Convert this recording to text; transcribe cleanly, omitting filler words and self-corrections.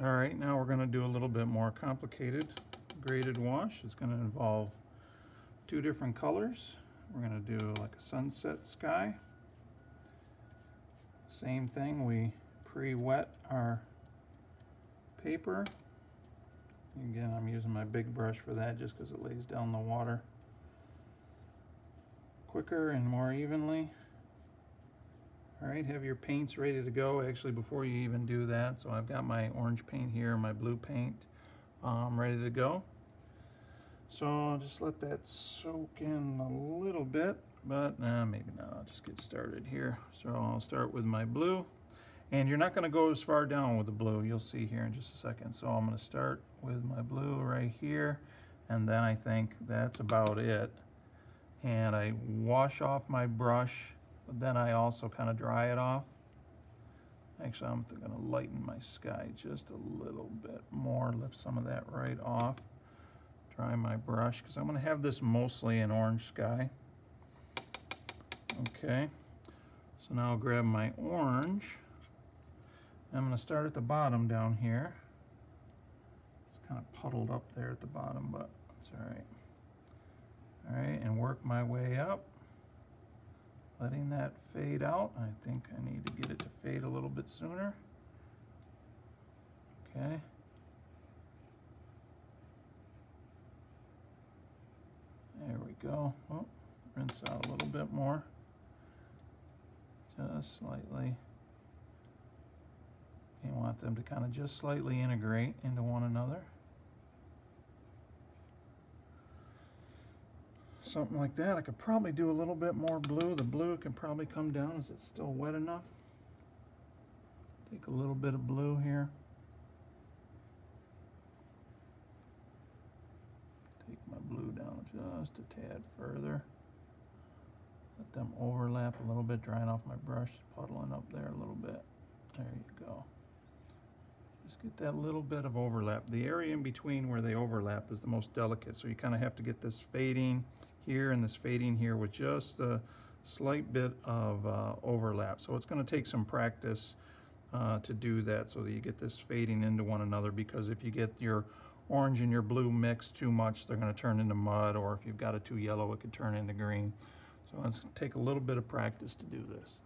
All right, now we're going to do a little bit more complicated graded wash. It's going to involve two different colors. We're going to do like a sunset sky. Same thing, we pre-wet our paper. Again, I'm using my big brush for that just because it lays down the water quicker and more evenly. All right, have your paints ready to go. Actually, before you even do that, so I've got my orange paint here, my blue paint ready to go. So I'll just let that soak in a little bit, but maybe not. I'll just get started here. So I'll start with my blue, and you're not going to go as far down with the blue. You'll see here in just a second. So I'm going to start with my blue right here, and then I think that's about it. And I wash off my brush, but then I also kind of dry it off. Actually, I'm going to lighten my sky just a little bit more, lift some of that right off. Dry my brush, because I'm going to have this mostly an orange sky. Okay, so now I'll grab my orange. I'm going to start at the bottom down here. It's kind of puddled up there at the bottom, but it's all right. All right, and work my way up, letting that fade out. I think I need to get it to fade a little bit sooner. Okay. There we go. Oh, rinse out a little bit more. Just slightly. You want them to kind of just slightly integrate into one another. Something like that. I could probably do a little bit more blue. The blue can probably come down. Is it still wet enough? Take a little bit of blue here. Take my blue down just a tad further. Let them overlap a little bit, drying off my brush, puddling up there a little bit. There you go. Just get that little bit of overlap. The area in between where they overlap is the most delicate, so you kind of have to get this fading here and this fading here with just a slight bit of overlap. So it's going to take some practice to do that so that you get this fading into one another, because if you get your orange and your blue mixed too much, they're going to turn into mud, or if you've got it too yellow, it could turn into green. So it's going to take a little bit of practice to do this.